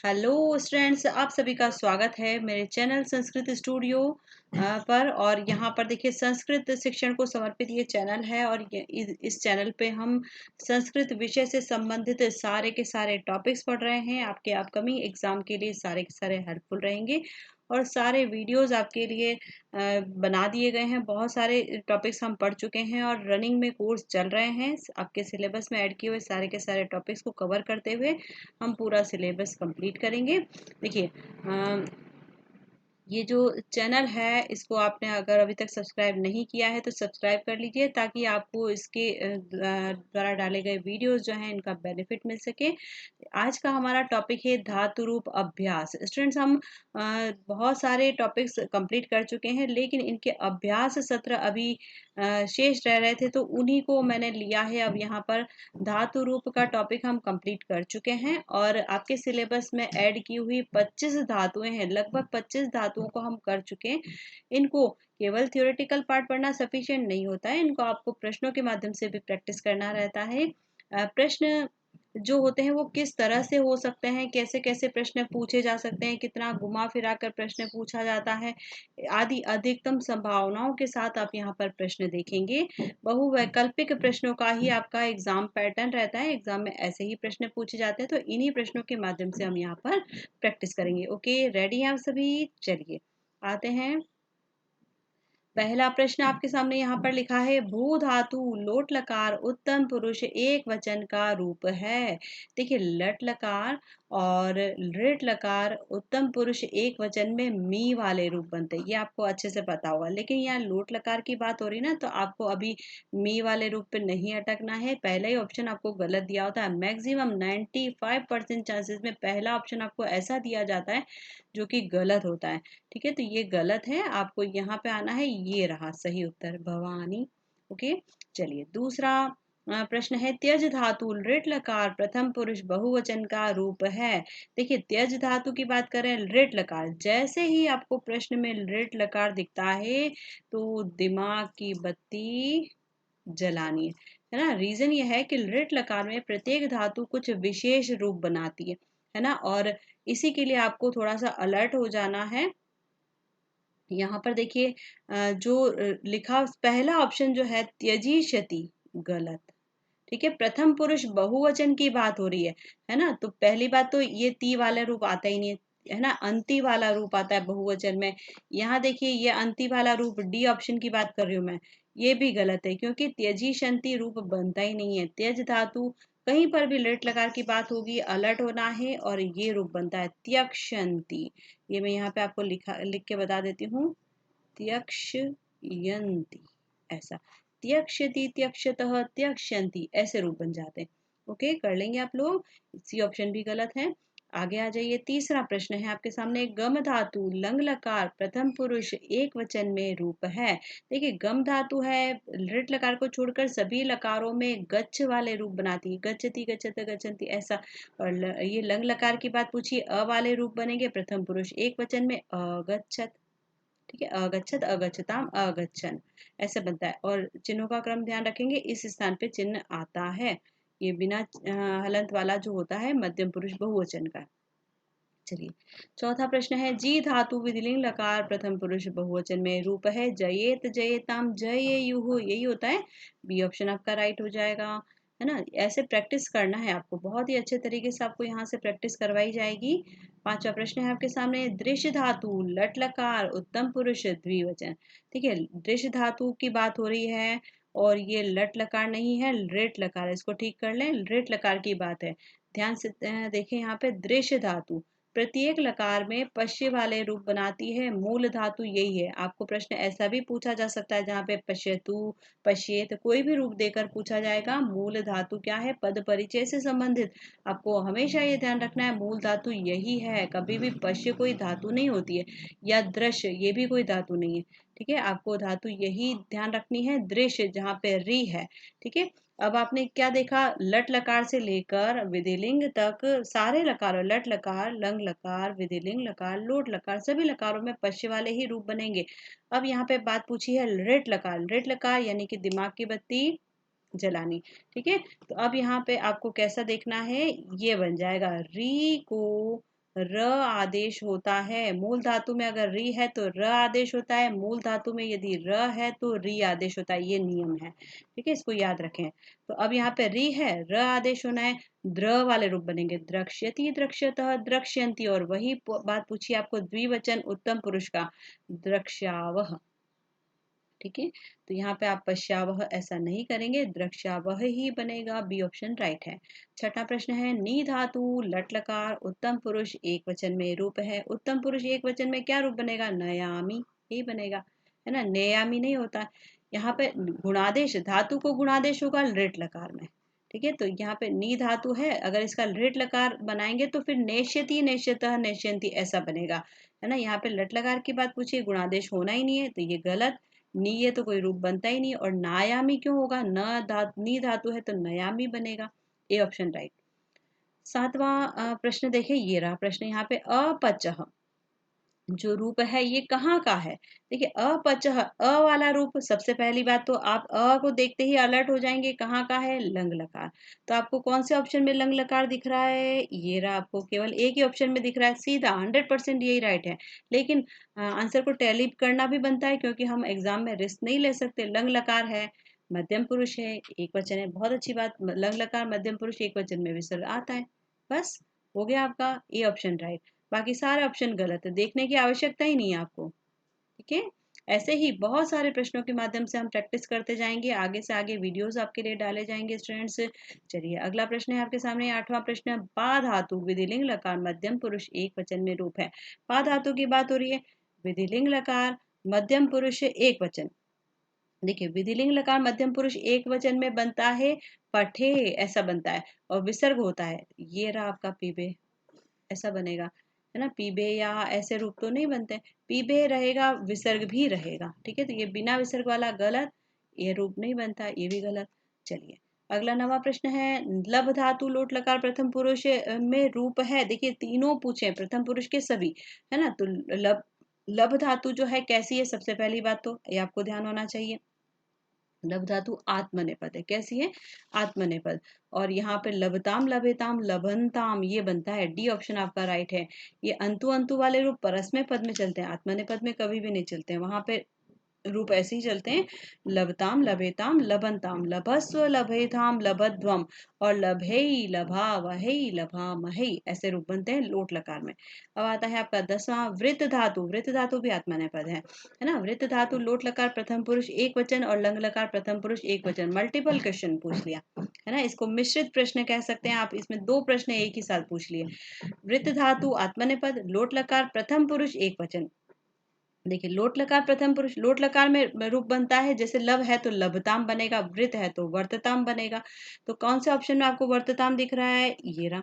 Hello students, आप सभी का स्वागत है मेरे चैनल संस्कृत स्टूडियो पर। और यहाँ पर देखिए, संस्कृत शिक्षण को समर्पित ये चैनल है और इस चैनल पे हम संस्कृत विषय से संबंधित सारे के सारे टॉपिक्स पढ़ रहे हैं। आपके अपकमिंग एग्जाम के लिए सारे के सारे हेल्पफुल रहेंगे और सारे वीडियोस आपके लिए बना दिए गए हैं। बहुत सारे टॉपिक्स हम पढ़ चुके हैं और रनिंग में कोर्स चल रहे हैं। आपके सिलेबस में ऐड किए हुए सारे के सारे टॉपिक्स को कवर करते हुए हम पूरा सिलेबस कंप्लीट करेंगे। देखिए, ये जो चैनल है इसको आपने अगर अभी तक सब्सक्राइब नहीं किया है तो सब्सक्राइब कर लीजिए, ताकि आपको इसके द्वारा डाले गए वीडियोस जो हैं इनका बेनिफिट मिल सके। आज का हमारा टॉपिक है धातु रूप अभ्यास। स्टूडेंट्स, हम बहुत सारे टॉपिक्स कंप्लीट कर चुके हैं, लेकिन इनके अभ्यास सत्र अभी शेष रह रहे थे, तो उन्हीं को मैंने लिया है। अब यहाँ पर धातु रूप का टॉपिक हम कंप्लीट कर चुके हैं और आपके सिलेबस में ऐड की हुई 25 धातुएं हैं। लगभग 25 धातुओं को हम कर चुके हैं। इनको केवल थ्योरेटिकल पार्ट पढ़ना सफिशिएंट नहीं होता है, इनको आपको प्रश्नों के माध्यम से भी प्रैक्टिस करना रहता है। प्रश्न जो होते हैं वो किस तरह से हो सकते हैं, कैसे कैसे प्रश्न पूछे जा सकते हैं, कितना घुमा फिरा कर प्रश्न पूछा जाता है आदि अधिकतम संभावनाओं के साथ आप यहाँ पर प्रश्न देखेंगे। बहुवैकल्पिक प्रश्नों का ही आपका एग्जाम पैटर्न रहता है। एग्जाम में ऐसे ही प्रश्न पूछे जाते हैं, तो इन्हीं प्रश्नों के माध्यम से हम यहाँ पर प्रैक्टिस करेंगे। ओके, रेडी हैं आप सभी? चलिए आते हैं। पहला प्रश्न आपके सामने यहाँ पर लिखा है, भू धातु लोट लकार उत्तम पुरुष एक वचन का रूप है। देखिए, लट लकार और लृट लकार उत्तम पुरुष एक वचन में मी वाले रूप बनते हैं, ये आपको अच्छे से पता होगा। लेकिन यहाँ लोट लकार की बात हो रही ना, तो आपको अभी मी वाले रूप पे नहीं अटकना है। पहला ही ऑप्शन आपको गलत दिया होता है। मैक्सिमम 95% चांसेस में पहला ऑप्शन आपको ऐसा दिया जाता है जो कि गलत होता है। ठीक है, तो ये गलत है, आपको यहाँ पे आना है। ये रहा सही उत्तर, भवानी। ओके, चलिए दूसरा प्रश्न है, त्यज धातु लृट लकार प्रथम पुरुष बहुवचन का रूप है। देखिए, त्यज धातु की बात करें, लृट लकार, जैसे ही आपको प्रश्न में लृट लकार दिखता है तो दिमाग की बत्ती जलानी है ना। रीजन ये है कि लृट लकार में प्रत्येक धातु कुछ विशेष रूप बनाती है ना, और इसी के लिए आपको थोड़ा सा अलर्ट हो जाना है। यहाँ पर देखिए, जो लिखा पहला ऑप्शन जो है त्यजीष्यति, गलत। ठीक है, प्रथम पुरुष बहुवचन की बात हो रही है ना, तो पहली बात तो ये ती वाला रूप आता ही नहीं है ना, अंति वाला रूप आता है बहुवचन में। यहाँ देखिए, ये अंति वाला रूप, डी ऑप्शन की बात कर रही हूँ मैं, ये भी गलत है, क्योंकि त्यजी शंति रूप बनता ही नहीं है। त्यज धातु कहीं पर भी लेट लकार की बात होगी, अलर्ट होना है, और ये रूप बनता है त्यक्षंती। ये मैं यहाँ पे आपको लिख के बता देती हूँ, त्यक्षयंती, ऐसा। त्यक्षति त्यक्षतः त्यक्षंती, ऐसे रूप बन जाते हैं। ओके, कर लेंगे आप लोग। सी ऑप्शन भी गलत है। आगे आ जाइए, तीसरा प्रश्न है आपके सामने, गम धातु लंग लकार प्रथम पुरुष एक वचन में रूप है। देखिए, गम धातु है, लृट लकार को छोड़कर सभी लकारों में गच्छ वाले रूप बनाती है, गच्छति गच्छत गच्छन्ति, ऐसा। और ये लंग लकार की बात पूछिए, अ वाले रूप बनेंगे प्रथम पुरुष एक वचन में, अगच्छत। ठीक है, अगच्छत अगच्छताम अगच्छन, ऐसे बनता है। और चिन्हों का क्रम ध्यान रखेंगे, इस स्थान पे चिन्ह आता है, ये बिना हलंत वाला जो होता है मध्यम पुरुष बहुवचन का। चलिए, चौथा प्रश्न है, जी धातु विधिलिंग लकार प्रथम पुरुष बहुवचन में रूप है। जयेत जयेताम जयेयुः, यही होता है। बी ऑप्शन आपका राइट हो जाएगा, है ना। ऐसे प्रैक्टिस करना है आपको, बहुत ही अच्छे तरीके से आपको यहाँ से प्रैक्टिस करवाई जाएगी। पांचवा प्रश्न है आपके सामने, दृश्य धातु लट लकार उत्तम पुरुष द्विवचन। ठीक है, दृश्य धातु की बात हो रही है और ये लट लकार नहीं है, लृट लकार, इसको ठीक कर लें, लृट लकार की बात है। ध्यान से देखें, यहाँ पे दृश्य धातु प्रत्येक लकार में पश्य वाले रूप बनाती है, मूल धातु यही है। आपको प्रश्न ऐसा भी पूछा जा सकता है जहाँ पे पश्यतु पश्येत कोई भी रूप देकर पूछा जाएगा। मूल धातु क्या है, पद परिचय से संबंधित आपको हमेशा ये ध्यान रखना है, मूल धातु यही है। कभी भी पश्य कोई धातु नहीं होती है, या दृश्य ये भी कोई धातु नहीं है। ठीक है, आपको धातु यही ध्यान रखनी है, दृश्य जहाँ पे री है। ठीक है, अब आपने क्या देखा, लट लकार से लेकर विधिलिंग तक सारे लकारों, लट लकार लंग लकार विधिलिंग लकार लोट लकार, सभी लकारों में पश्य वाले ही रूप बनेंगे। अब यहाँ पे बात पूछी है लृट लकार, लृट लकार यानी कि दिमाग की बत्ती जलानी। ठीक है, तो अब यहाँ पे आपको कैसा देखना है, ये बन जाएगा, री को र आदेश होता है। मूल धातु में अगर री है तो र आदेश होता है, मूल धातु में यदि र है तो री आदेश होता है। ये नियम है, ठीक है, इसको याद रखें। तो अब यहाँ पे री है, र आदेश होना है, द्र वाले रूप बनेंगे, द्रक्ष्यति, द्रक्ष्यतः, द्रक्ष्यन्ति। और वही बात पूछी आपको द्विवचन उत्तम पुरुष का, द्रक्ष्यावह, ठीक है। तो यहाँ पे आप पश्यावह ऐसा नहीं करेंगे, द्रक्ष्यावह ही बनेगा। बी ऑप्शन राइट है। छठा प्रश्न है, नी धातु लट लकार उत्तम पुरुष एक वचन में रूप है। उत्तम पुरुष एक वचन में क्या रूप बनेगा? नयामी ही बनेगा, है ना, नयामी नहीं होता। यहाँ पे गुणादेश, धातु को गुणादेश होगा लृट लकार में, ठीक है। तो यहाँ पे नी धातु है, अगर इसका लृट लकार बनाएंगे तो फिर नेष्यति, नेष्यतः, नेष्यन्ति ऐसा बनेगा, है ना। यहाँ पे लट लकार की बात पूछिए, गुणादेश होना ही नहीं है, तो ये गलत। नी ये तो कोई रूप बनता ही नहीं, और नायामी क्यों होगा? नी धातु है तो नयामी बनेगा। A option right. सातवां प्रश्न देखिए, ये रहा प्रश्न यहाँ पे, अपचह जो रूप है ये कहाँ का है? देखिए अपचह, अ वाला रूप, सबसे पहली बात तो आप अ को देखते ही अलर्ट हो जाएंगे, कहाँ का है? लंग लकार। तो आपको कौन से ऑप्शन में लंग लकार दिख रहा है? ये रहा, आपको केवल एक ही ऑप्शन में दिख रहा है, सीधा 100% यही राइट है। लेकिन आंसर को टैली करना भी बनता है, क्योंकि हम एग्जाम में रिस्क नहीं ले सकते। लंग लकार है, मध्यम पुरुष है, एक वचन है, बहुत अच्छी बात, लंग लकार मध्यम पुरुष एक वचन में विसर्ग आता है। बस हो गया आपका ए ऑप्शन राइट। बाकी सारे ऑप्शन गलत है, देखने की आवश्यकता ही नहीं है आपको, ठीक है। ऐसे ही बहुत सारे प्रश्नों के माध्यम से हम प्रैक्टिस करते जाएंगे, आगे से आगे वीडियोस आपके लिए डाले जाएंगे स्टूडेंट्स। चलिए अगला प्रश्न है आपके सामने, आठवां प्रश्न है, पा धातु विधिलिंग लकार मध्यम पुरुष एक वचन में रूप है। पा धातु की बात हो रही है, विधिलिंग लकार मध्यम पुरुष एक वचन। देखिए विधिलिंग लकार मध्यम पुरुष एक वचन में बनता है, पठे ऐसा बनता है, और विसर्ग होता है, ये रहा आपका पीबे, ऐसा बनेगा, है ना। पीबे या ऐसे रूप तो नहीं बनते, पीबे रहेगा, विसर्ग भी रहेगा, ठीक है। तो ये बिना विसर्ग वाला गलत, ये रूप नहीं बनता, ये भी गलत। चलिए अगला नवा प्रश्न है, लब धातु लोट लकार प्रथम पुरुष में रूप है। देखिए तीनों पूछे प्रथम पुरुष के सभी, है ना। तो लब लब धातु जो है कैसी है? सबसे पहली बात तो ये आपको ध्यान होना चाहिए, लब धातु आत्मनेपद है। कैसी है? आत्मनेपद। और यहाँ पे लभताम, लभेताम, लभनताम ये बनता है। डी ऑप्शन आपका राइट है। ये अंतु अंतु वाले रूप परस्मय पद में चलते हैं, आत्मनेपद में कभी भी नहीं चलते हैं, वहां पे रूप ऐसे ही चलते हैं, लभताम, लभेताम, लभनताम, लभस्व, लभेताम, लभध्वम, और लभेई, लभा वही, लभा मही ऐसे रूप बनते हैं लोट लकार में। अब आता है आपका 10वां, वृत्त धातु। वृत्त धातु भी आत्मनेपद है ना। वृत्त धातु लोट लकार प्रथम पुरुष एक वचन और लंग लकार प्रथम पुरुष एक वचन। मल्टीपल क्वेश्चन पूछ लिया, है ना। इसको मिश्रित प्रश्न कह सकते हैं आप, इसमें दो प्रश्न एक ही साथ पूछ लिए। वृत्त धातु आत्मनेपद, लोट लकार प्रथम पुरुष एक वचन। देखिए लोट लकार प्रथम पुरुष, लोट लकार में रूप बनता है, जैसे लब है तो लभताम बनेगा, वृत है तो वर्तताम बनेगा। तो कौन से ऑप्शन में आपको वर्तताम दिख रहा है? ये रहा,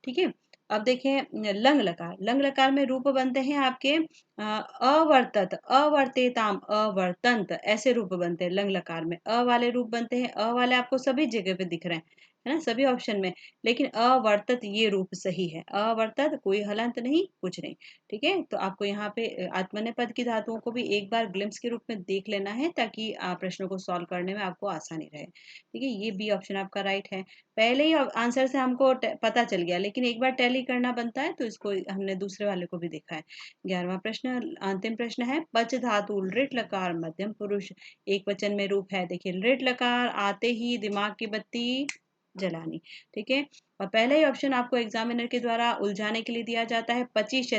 ठीक है। अब देखें लंग लकार, लंग लकार में रूप बनते हैं आपके अवर्तत, अवर्तेताम, अवर्तंत ऐसे रूप बनते हैं लंग लकार में। अ वाले रूप बनते हैं, अ वाले आपको सभी जगह पे दिख रहे हैं, है ना, सभी ऑप्शन में। लेकिन अवर्तत ये रूप सही है, अवर्तत, कोई हलंत नहीं, कुछ नहीं, ठीक है। तो आपको यहाँ पे आत्मनेपद की धातुओं को भी एक बार ग्लिम्स के रूप में देख लेना है, ताकि प्रश्नों को सॉल्व करने में आपको आसानी रहे, ठीक है। ये बी ऑप्शन आपका राइट है। पहले ही आंसर से हमको पता चल गया, लेकिन एक बार टैली करना बनता है, तो इसको हमने दूसरे वाले को भी देखा है। 11वां प्रश्न, अंतिम प्रश्न है, पच धातु लृट लकार मध्यम पुरुष एक वचन में रूप है। देखिए लृट लकार आते ही दिमाग की बत्ती जलानी, ठीक है। और पहले ही ऑप्शन आपको एग्जामिनर के द्वारा उलझाने के लिए दिया जाता है 25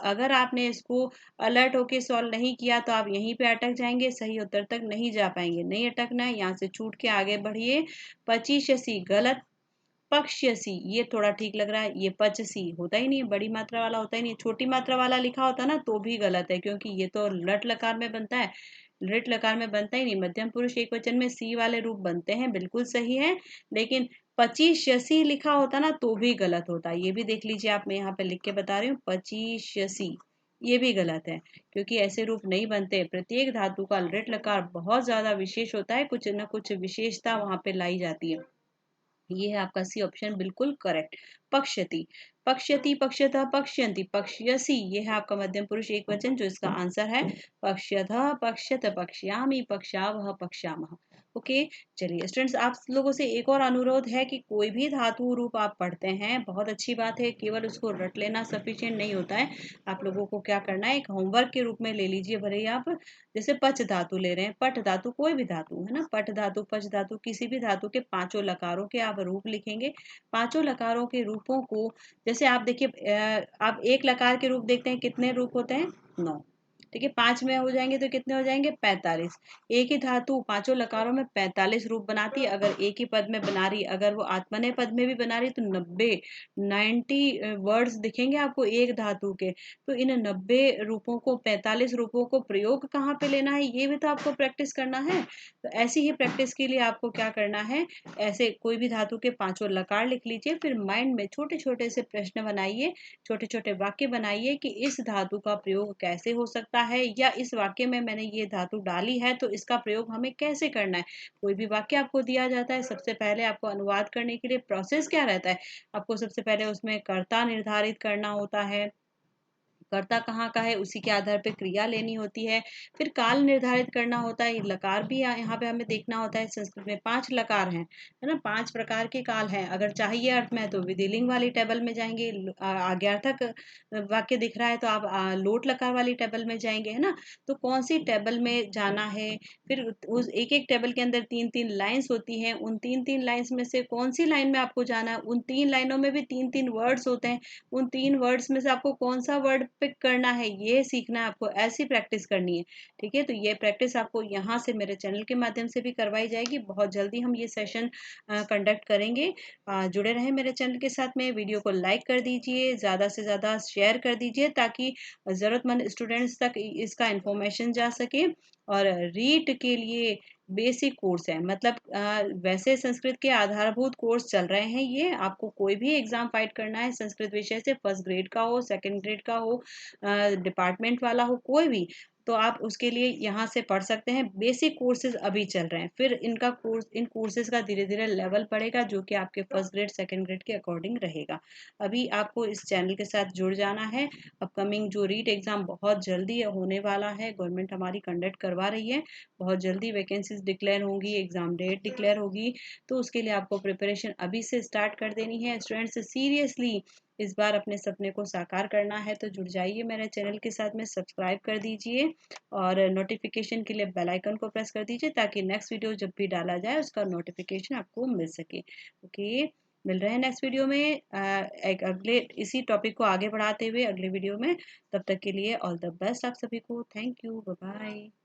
अगर आपने इसको अलर्ट होके सॉल्व नहीं किया तो आप यहीं पे अटक जाएंगे, सही उत्तर तक नहीं जा पाएंगे। नहीं अटकना है, यहाँ से छूट के आगे बढ़िए। 25 गलत। पक्ष्यसी ये थोड़ा ठीक लग रहा है, ये पचसी होता ही नहीं है, बड़ी मात्रा वाला होता ही नहीं है। छोटी मात्रा वाला लिखा होता ना तो भी गलत है, क्योंकि ये तो लट लकार में बनता है, लृट लकार में बनता ही नहीं। मध्यम पुरुष एक वचन में सी वाले रूप बनते हैं, बिल्कुल सही है। लेकिन 25 लिखा होता ना तो भी गलत होता, ये भी देख लीजिए आप, मैं यहाँ पे लिख के बता रही हूँ 25, ये भी गलत है, क्योंकि ऐसे रूप नहीं बनते। प्रत्येक धातु का लृट लकार बहुत ज्यादा विशेष होता है, कुछ न कुछ विशेषता वहां पे लाई जाती है। ये है आपका सी ऑप्शन बिल्कुल करेक्ट। पक्ष्यति, पक्ष्यति, पक्ष्यतः, पक्ष्यन्ति, पक्ष्यसि ये है आपका मध्यम पुरुष एक वचन, जो इसका आंसर है। पक्ष्यतः, पक्ष्यत, पक्ष्यामि, पक्ष्यावह, पक्ष्यामः। ओके, चलिए स्टूडेंट्स, आप लोगों से एक और अनुरोध है कि कोई भी धातु रूप आप पढ़ते हैं, बहुत अच्छी बात है, केवल उसको रट लेना सफिशिएंट नहीं होता है। आप लोगों को क्या करना है, एक होमवर्क के रूप में ले लीजिए। भले ही आप जैसे पच धातु ले रहे हैं, पट धातु कोई भी धातु है ना, पट धातु, पच धातु, किसी भी धातु के पांचों लकारों के आप रूप लिखेंगे। पांचों लकारों के रूपों को, जैसे आप देखिए, आप एक लकार के रूप देखते हैं, कितने रूप होते हैं? 9। ठीक है, 5 में हो जाएंगे तो कितने हो जाएंगे? 45। एक ही धातु पांचों लकारों में 45 रूप बनाती है। अगर एक ही पद में बना रही, अगर वो आत्मनेय पद में भी बना रही, तो 90 वर्ड्स दिखेंगे आपको एक धातु के। तो इन 90 रूपों को, 45 रूपों को प्रयोग कहाँ पे लेना है, ये भी तो आपको प्रैक्टिस करना है। तो ऐसी ही प्रैक्टिस के लिए आपको क्या करना है, ऐसे कोई भी धातु के पांचों लकार लिख लीजिए, फिर माइंड में छोटे छोटे से प्रश्न बनाइए, छोटे छोटे वाक्य बनाइए कि इस धातु का प्रयोग कैसे हो सकता है, या इस वाक्य में मैंने ये धातु डाली है तो इसका प्रयोग हमें कैसे करना है। कोई भी वाक्य आपको दिया जाता है, सबसे पहले आपको अनुवाद करने के लिए प्रोसेस क्या रहता है, आपको सबसे पहले उसमें कर्ता निर्धारित करना होता है। कर्ता कहाँ का है, उसी के आधार पे क्रिया लेनी होती है। फिर काल निर्धारित करना होता है, लकार भी यहाँ पे हमें देखना होता है। संस्कृत में 5 लकार हैं, है ना, 5 प्रकार के काल हैं। अगर चाहिए अर्थ में तो विधिलिंग वाली टेबल में जाएंगे, आज्ञार्थक वाक्य दिख रहा है तो आप लोट लकार वाली टेबल में जाएंगे, है ना। तो कौन सी टेबल में जाना है, फिर उस एक एक टेबल के अंदर 3-3 लाइन्स होती हैं, उन 3-3 लाइन्स में से कौन सी लाइन में आपको जाना है, उन 3 लाइनों में भी 3-3 वर्ड्स होते हैं, उन 3 वर्ड्स में से आपको कौन सा वर्ड पिक करना है, ये सीखना है आपको, ऐसी प्रैक्टिस करनी है। ठीक है, तो ये प्रैक्टिस आपको यहाँ से मेरे चैनल के माध्यम से भी करवाई जाएगी। बहुत जल्दी हम ये सेशन कंडक्ट करेंगे। जुड़े रहें मेरे चैनल के साथ में। वीडियो को लाइक कर दीजिए, ज़्यादा से ज़्यादा शेयर कर दीजिए, ताकि ज़रूरतमंद स्टूडेंट्स तक इसका इंफॉर्मेशन जा सके। और रीट के लिए बेसिक कोर्स है, मतलब वैसे संस्कृत के आधारभूत कोर्स चल रहे हैं ये। आपको कोई भी एग्जाम फाइट करना है संस्कृत विषय से, फर्स्ट ग्रेड का हो, सेकंड ग्रेड का हो, डिपार्टमेंट वाला हो, कोई भी, तो आप उसके लिए यहाँ से पढ़ सकते हैं। बेसिक कोर्सेज अभी चल रहे हैं, फिर इन कोर्सेज का धीरे धीरे लेवल बढ़ेगा, जो कि आपके फर्स्ट ग्रेड सेकंड ग्रेड के अकॉर्डिंग रहेगा। अभी आपको इस चैनल के साथ जुड़ जाना है। अपकमिंग जो रीट एग्जाम बहुत जल्दी होने वाला है, गवर्नमेंट हमारी कंडक्ट करवा रही है, बहुत जल्दी वैकेंसीज डिक्लेयर होंगी, एग्जाम डेट डिक्लेयर होगी। तो उसके लिए आपको प्रिपरेशन अभी से स्टार्ट कर देनी है। स्टूडेंट्स, सीरियसली इस बार अपने सपने को साकार करना है तो जुड़ जाइए मेरे चैनल के साथ में, सब्सक्राइब कर दीजिए और नोटिफिकेशन के लिए बेल आइकन को प्रेस कर दीजिए, ताकि नेक्स्ट वीडियो जब भी डाला जाए उसका नोटिफिकेशन आपको मिल सके। ओके, मिल रहे हैं नेक्स्ट वीडियो में एक अगले इसी टॉपिक को आगे बढ़ाते हुए अगले वीडियो में। तब तक के लिए ऑल द बेस्ट आप सभी को। Thank you, bye bye.